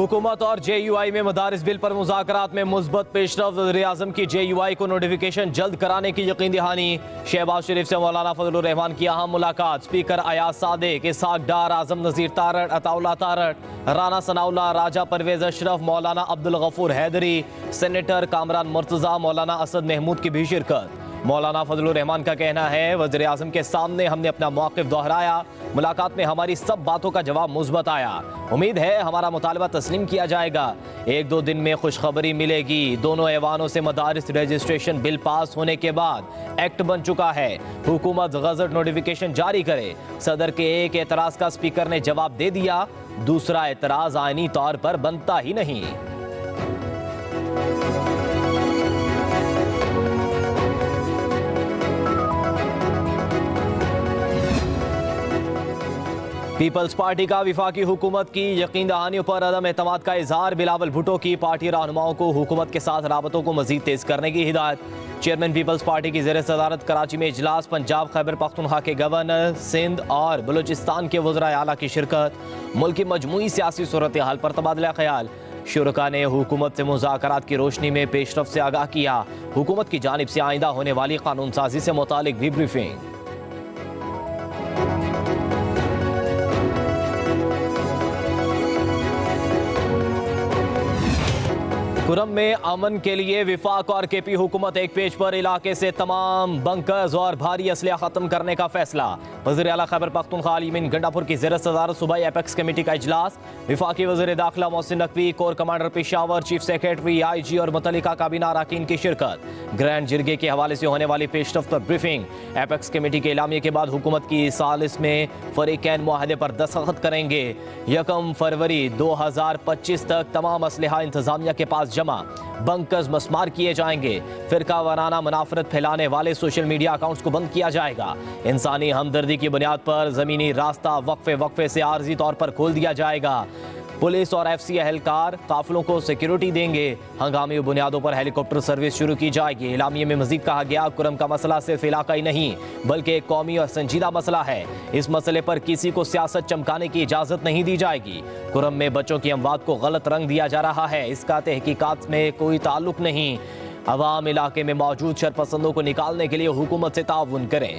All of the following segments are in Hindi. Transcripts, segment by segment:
हुकूमत और JUI में मदारिस बिल पर मुज़ाकरात में मुस्बत पेशरफ। वज़ीर-ए-आज़म की JUI को नोटिफिकेशन जल्द कराने की यकीन दहानी। शहबाज शरीफ से मौलाना फजलुर रहमान की अहम मुलाकात। स्पीकर अयाज सादिक, इसहाक डार, आज़म नज़ीर तारड़, अताउल्लाह तारड़, राना सनाउल्लाह, राजा परवेज अशरफ, मौलाना अब्दुल गफूर हैदरी, सेनेटर कामरान मुर्तज़ा, मौलाना असद महमूद की भी शिरकत। मौलाना फजलुर रहमान का कहना है, वज़ीर आज़म के सामने हमने अपना मौक़िफ़ दोहराया। मुलाकात में हमारी सब बातों का जवाब मुस्बत आया। उम्मीद है हमारा मुतालबा तस्लीम किया जाएगा। 1-2 दिन में खुशखबरी मिलेगी। दोनों ऐवानों से मदारिस रजिस्ट्रेशन बिल पास होने के बाद एक्ट बन चुका है। हुकूमत गज़ट नोटिफिकेशन जारी करे। सदर के एक एतराज़ का स्पीकर ने जवाब दे दिया। दूसरा एतराज़ आईनी तौर पर बनता ही नहीं। पीपल्स पार्टी का विफाकी हुकूमत की यकीन दहानियों पर अदम एतमाद का इजहार। बिलावल भुट्टो की पार्टी रहनुमाओं को हुकूमत के साथ राबतों को मजीद तेज करने की हिदायत। चेयरमैन पीपल्स पार्टी की ज़ेर सदारत कराची में इजलास। पंजाब, खैबर पख्तूनख्वा के गवर्नर, सिंध और बलूचिस्तान के वज़राए आला की शिरकत। मुल्क की मजमूई सियासी सूरत हाल पर तबादला ख्याल। शुरका ने हुकूमत से मुज़ाकरात की रोशनी में पेशरफ से आगाह किया। हुकूमत की जानिब से आइंदा होने वाली कानून साजी से मुतालिक भी ब्रीफिंग। खुरम में अमन के लिए विफाक और KP हुकूमत एक पेज पर। इलाके से तमाम बंकर्स और भारी असलिया खत्म करने का फैसला। वज़ीर आला खैबर पख्तूनख्वा अली अमीन गंडापुर की ज़ेर सदारत सुबह एपेक्स कमेटी का इजलास। विफाकी वज़ीर दाखिला Mohsin Naqvi, core commander Peshawar, chief secretary, IG और मुतल्लिका काबीना अरकान की शिरकत। ग्रैंड जिरगे के हवाले से होने वाली पेशरफ्त पर ब्रीफिंग। एपेक्स कमेटी के एलामिये के बाद हुकूमत की सालिस में फरीकैन मुआहदे पर दस्तखत करेंगे। 1 फरवरी 2025 तक तमाम असलहा इंतजामिया के पास जमा। बंकर्स मस्मार किए जाएंगे। फिरका वाराना मुनाफरत फैलाने वाले सोशल मीडिया अकाउंट्स को बंद किया जाएगा। इंसानी हमदर्दी की बुनियाद पर जमीनी रास्ता वक्फे से आर्जी तौर पर खोल दिया जाएगा। पुलिस और FC एहलकार काफिलों को सिक्योरिटी देंगे। हंगामी बुनियादों पर हेलीकॉप्टर सर्विस शुरू की जाएगी। इलामिये में मजीद कहा गया, कुरम का मसला सिर्फ इलाकाई नहीं बल्कि एक कौमी और संजीदा मसला है। इस मसले पर किसी को सियासत चमकाने की इजाजत नहीं दी जाएगी। कुरम में बच्चों की अमवात को गलत रंग दिया जा रहा है, इसका तहकीकात में कोई ताल्लुक नहीं। अवाम इलाके में मौजूद शरपसंदों को निकालने के लिए हुकूमत से ताउन करें।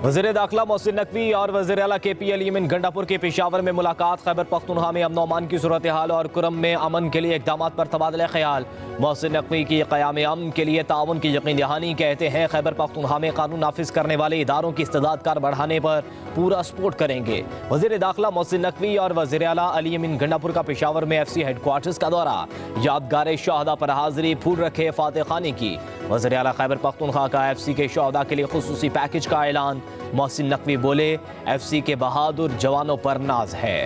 वज़ीर दाखिला मोहसिन नकवी और वज़ीर आला KP अली अमीन गंडापुर के पेशावर में मुलाकात। खैबर पख्तूनख्वा में अमन अमान की सूरत हाल और कुरम में अमन के लिए इक़दामात पर तबादला ख्याल। मोहसिन नकवी की क़याम अमन के लिए ताउन की यकीन दहानी। कहते हैं खैबर पख्तूनख्वा में कानून नाफिज करने वाले इदारों की इस्तेदाद कार बढ़ाने पर पूरा सपोर्ट करेंगे। वज़ीर दाखिला मोहसिन नकवी और वज़ीर आला अली अमीन गंडापुर का पेशावर में FC हेडक्वार्टर्स का दौरा। यादगार शहदा पर हाजिरी, फूल रखे फातह खानी की। वज़ीर आला खैबर पख्तूनख्वा का FC के शहदा के लिए खुसूसी पैकेज का ऐलान। मोहसिन नकवी बोले, FC के बहादुर जवानों पर नाज है।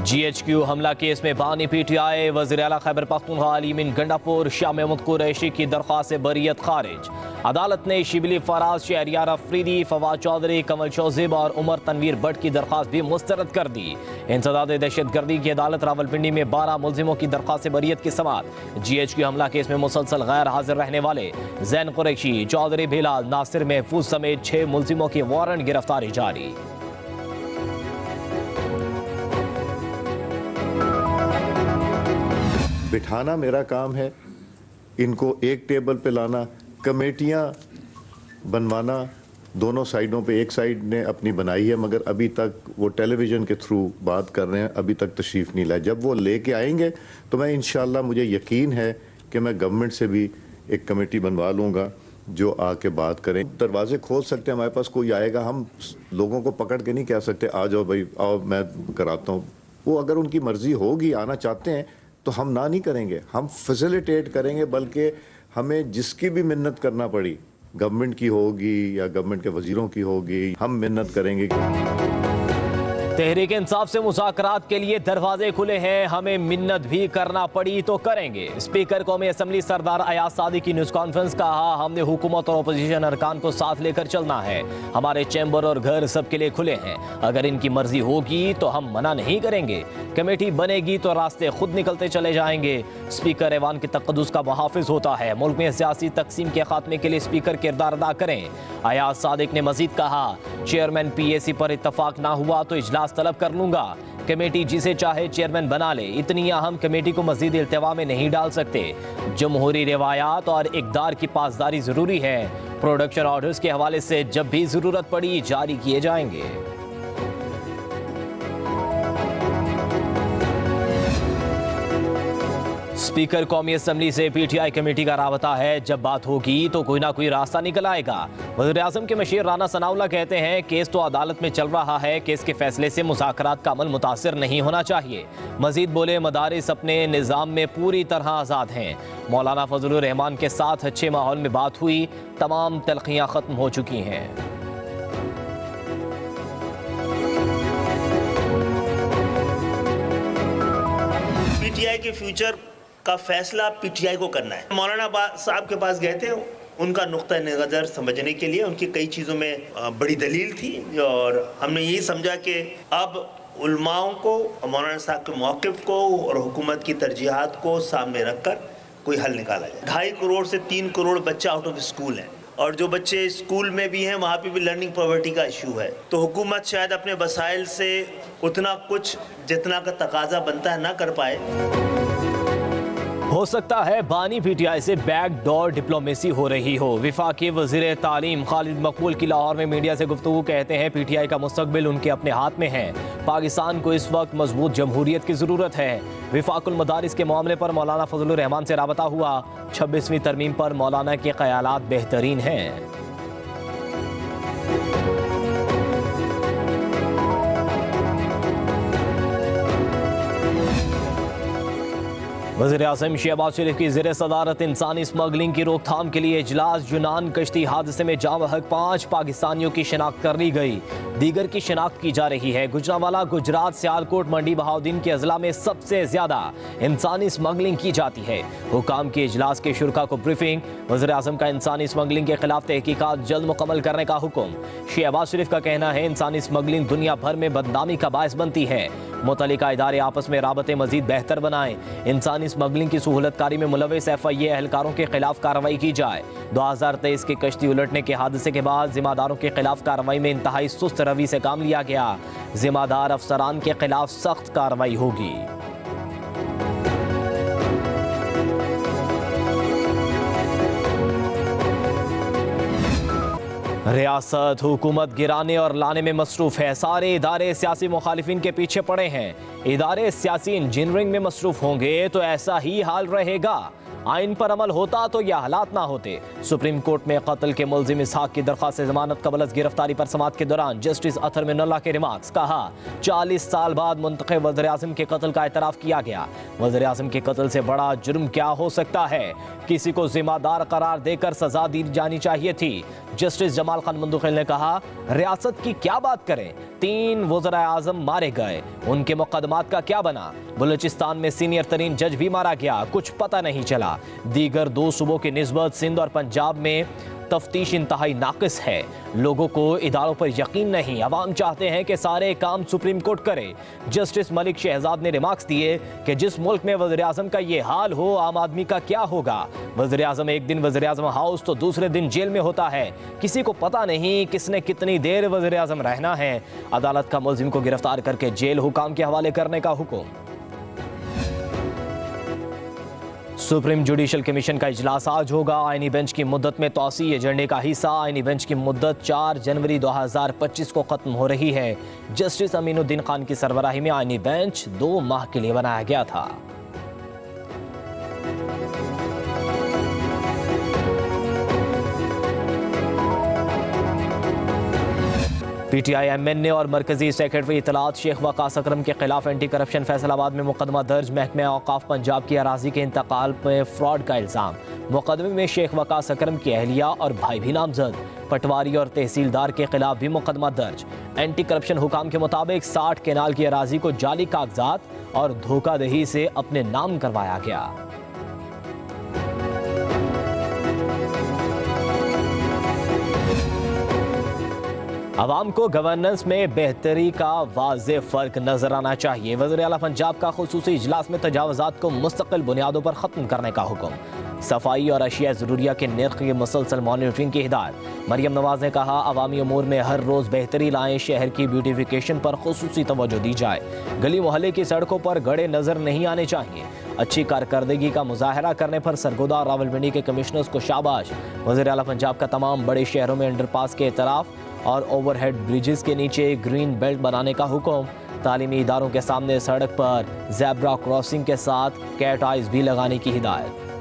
GHQ हमला केस में बानी PTI। वज़ीर आला खैबर पख्तूनख्वा अली अमीन गंडापुर शाह महमूद कुरैशी की दरख्वास्त से बरियत खारिज। अदालत ने शिबली फराज, शहरियार अफरीदी, फवाद चौधरी, कमल शोजिब और उमर तनवीर भट्ट की दरख्वास्त भी मुस्तरद कर दी। इंसदाद दहशतगर्दी की अदालत रावलपिंडी में 12 मुलजिमों की दरख्वास्त से बरियत की समाअत। GHQ हमला केस में मुसलसल गैर हाजिर रहने वाले जैन कुरैशी, चौधरी बिलाल, नासिर महफूज समेत 6 मुलजिमों की वारंट गिरफ्तारी जारी। बिठाना मेरा काम है, इनको एक टेबल पे लाना, कमेटियां बनवाना। दोनों साइडों पे, एक साइड ने अपनी बनाई है मगर अभी तक वो टेलीविज़न के थ्रू बात कर रहे हैं, अभी तक तशरीफ़ नहीं लाए। जब वो लेके आएंगे तो मैं इंशाल्लाह, मुझे यकीन है कि मैं गवर्नमेंट से भी एक कमेटी बनवा लूँगा जो आके बात करें। दरवाजे खोल सकते हैं, हमारे पास कोई आएगा, हम लोगों को पकड़ के नहीं कह सकते आ जाओ भाई आओ मैं कराता हूँ। वो अगर उनकी मर्ज़ी होगी, आना चाहते हैं तो हम ना नहीं करेंगे, हम फैसिलिटेट करेंगे। बल्कि हमें जिसकी भी मिन्नत करना पड़ी, गवर्नमेंट की होगी या गवर्नमेंट के वजीरों की होगी, हम मिन्नत करेंगे। तहरीक इंसाफ से मुज़ाकरात के लिए दरवाजे खुले हैं, हमें मिन्नत भी करना पड़ी तो करेंगे। स्पीकर कौमी असम्बली सरदार अयाज सादी की न्यूज़ कॉन्फ्रेंस कहा, हमने हुकूमत और अपोजिशन अरकान को साथ लेकर चलना है। हमारे चैम्बर और घर सबके लिए खुले हैं, अगर इनकी मर्जी होगी तो हम मना नहीं करेंगे। कमेटी बनेगी तो रास्ते खुद निकलते चले जाएंगे। स्पीकर ऐवान के तक़द्दुस का मुहाफ़िज़ होता है, मुल्क में सियासी तकसीम के खात्मे के लिए स्पीकर किरदार अदा करें। अयाज सादिक ने मजीद कहा, चेयरमैन PAC पर इत्तफाक ना हुआ तो इजलास तलब कर लूंगा। कमेटी जिसे चाहे चेयरमैन बना ले, इतनी अहम कमेटी को मजीद इल्तिवा में नहीं डाल सकते। जमहूरी रिवायात और इक़दार की पासदारी जरूरी है। प्रोडक्शन ऑर्डर्स के हवाले से जब भी जरूरत पड़ी जारी किए जाएंगे। स्पीकर कौमी असम्बली से PTI कमेटी का राबता है, जब बात होगी तो कोई ना कोई रास्ता निकल आएगा। वज़ीर-ए-आज़म के मशीर राना सनाउल्लाह कहते हैं, केस तो अदालत में चल रहा है, केस के फैसले से मुज़ाकरात का अमल मुतासिर नहीं होना चाहिए। मजीद बोले, मदारिस अपने निज़ाम में पूरी तरह आज़ाद हैं। मौलाना फजलुर रहमान के साथ अच्छे माहौल में बात हुई, तमाम तलखियाँ ख़त्म हो चुकी हैं। PTI के फ्यूचर का फैसला PTI को करना है। मौलाना साहब के पास गए थे, उनका नुक्ता नज़र समझने के लिए। उनकी कई चीज़ों में बड़ी दलील थी और हमने यही समझा कि अब उलमाओं को, मौलाना साहब के मौक़िफ़ को और हुकूमत की तरजीहात को सामने रख कर कोई हल निकाला जाए। 2.5 करोड़ से 3 करोड़ बच्चे आउट ऑफ स्कूल हैं और जो बच्चे स्कूल में भी हैं वहाँ पे भी लर्निंग पॉवर्टी का इशू है। तो हुकूमत शायद अपने वसाइल से उतना कुछ जितना का तकाजा बनता है ना कर पाए। हो सकता है बानी PTI से बैकडोर डिप्लोमेसी हो रही हो। वफाकी वज़ीर तालीम खालिद मकबूल की लाहौर में मीडिया से गुफ्तगू कहते हैं, PTI का मुस्तकबिल उनके अपने हाथ में है। पाकिस्तान को इस वक्त मजबूत जमहूरियत की ज़रूरत है। वफाकुल मदारिस के मामले पर मौलाना फजलुर रहमान से राबता हुआ। 26वीं तरमीम पर मौलाना के ख्यालात बेहतरीन हैं। वज़ीर-ए-आज़म शहबाज शरीफ की ज़ेर सदारत इंसानी स्मगलिंग की रोकथाम के लिए इजलास। यूनान कश्ती हादसे में जाँ बहक 5 पाकिस्तानियों की शिनाख्त कर ली गई, दीगर की शिनाख्त की जा रही है। गुजरांवाला, गुजरात, सियालकोट, मंडी, बहाउद्दीन के अजला में सबसे ज्यादा इंसानी स्मगलिंग की जाती है। हुकाम के इजलास के शुरका को ब्रीफिंग। वज़ीर-ए-आज़म का इंसानी स्मगलिंग के खिलाफ तहकीकात जल्द मुकम्मल करने का हुक्म। शहबाज शरीफ का कहना है, इंसानी स्मगलिंग दुनिया भर में बदनामी का बायस बनती है। मुतल्लिका इदारे आपस में राबते मजीद बेहतर बनाएं। इंसानी स्मगलिंग की सहूलतकारी में मुलविस FIA एहलकारों के खिलाफ कार्रवाई की जाए। 2023 के कश्ती उलटने के हादसे के बाद जिम्मेदारों के खिलाफ कार्रवाई में इंतहाई सुस्त रवि से काम लिया गया। जिम्मेदार अफसरान के खिलाफ सख्त कार्रवाई होगी। रियासत हुकूमत गिराने और लाने में मसरूफ है। सारे इदारे सियासी मुखालिफिन के पीछे पड़े हैं। इदारे सियासी इंजीनियरिंग में मसरूफ होंगे तो ऐसा ही हाल रहेगा। आइन पर अमल होता तो यह हालात ना होते। सुप्रीम कोर्ट में कत्ल के मुल्जिम इसहाक की दरख्वास्त जमानत कबल गिरफ्तारी पर समाअत के दौरान जस्टिस अतर मिनल्लाह के रिमार्क्स। कहा, 40 साल बाद मुंतखब वज़ीर-ए-आज़म के कत्ल का एतराफ़ किया गया। वज़ीर-ए-आज़म के कत्ल से बड़ा जुर्म क्या हो सकता है? किसी को जिम्मेदार करार देकर सजा दी जानी चाहिए थी। जस्टिस जमाल खान मंदुखिल ने कहा, रियासत की क्या बात करें, 3 वज़ीर-ए-आज़म मारे गए, उनके मुकदमात का क्या बना? बलूचिस्तान में सीनियर तरीन जज भी मारा गया, कुछ पता नहीं चला। दीगर 2 सूबों की निस्बत सिंध और पंजाब में तफ्तीश इंतहाई नाकिस है। लोगों को इदारों पर यकीन नहीं। अवाम चाहते हैं कि सारे काम सुप्रीम कोर्ट करे। जस्टिस मलिक शहजाद ने रिमार्क्स दिए कि जिस मुल्क में वज़ीर-ए-आज़म का ये हाल हो, आम आदमी का क्या होगा? वज़ीर-ए-आज़म एक दिन वज़ीर-ए-आज़म हाउस तो दूसरे दिन जेल में होता है। किसी को पता नहीं किसने कितनी देर वज़ीर-ए-आज़म रहना है। अदालत का मुल्जिम को गिरफ्तार करके जेल हुकाम के हवाले करने का हुक्म। सुप्रीम जुडिशल कमीशन का इजलास आज होगा। आईनी बेंच की मुद्दत में तौसी एजेंडे का हिस्सा। आईनी बेंच की मुद्दत 4 जनवरी 2025 को खत्म हो रही है। जस्टिस अमीनुद्दीन खान की सरबराही में आईनी बेंच 2 माह के लिए बनाया गया था। PTI MNA और मरकजी सेक्रेटरी इतलात शेख वकास अकरम के खिलाफ एंटी करप्शन फैसलाबाद में मुकदमा दर्ज। महकमा औकाफ पंजाब की अराजी के इंतकाल में फ्रॉड का इल्ज़ाम। मुकदमे में शेख वकास अकरम की अहलिया और भाई भी नामजद। पटवारी और तहसीलदार के खिलाफ भी मुकदमा दर्ज। एंटी करप्शन हुकाम के मुताबिक 60 केनाल की अराजी को जाली कागजात और धोखाधड़ी से अपने नाम करवाया गया। अवाम को गवर्नेंस में बेहतरी का वाज़ेह फ़र्क नजर आना चाहिए। वज़ीर आला पंजाब का खुसूसी इजलास में तजावुज़ात को मुस्तकिल बुनियादों पर ख़त्म करने का हुक्म। सफाई और अशिया ज़रूरिया के नर्ख की मुसलसल मॉनिटरिंग की हिदायत। मरियम नवाज ने कहा, अवामी अमूर में हर रोज़ बेहतरी लाएं, शहर की ब्यूटिफिकेशन पर खुसूसी तवज्जो दी जाए। गली मोहल्ले की सड़कों पर गड़े नज़र नहीं आने चाहिए। अच्छी कारकर्दगी का मुजाहरा करने पर सरगोदा और रावलपिंडी के कमिश्नर्स को शाबाश। वज़ीर आला पंजाब का तमाम बड़े शहरों में अंडरपास के इतराफ़ और ओवरहेड ब्रिजेस के नीचे ग्रीन बेल्ट बनाने का हुक्म। तालीमी इदारों के सामने सड़क पर ज़ेब्रा क्रॉसिंग के साथ कैट आइज भी लगाने की हिदायत।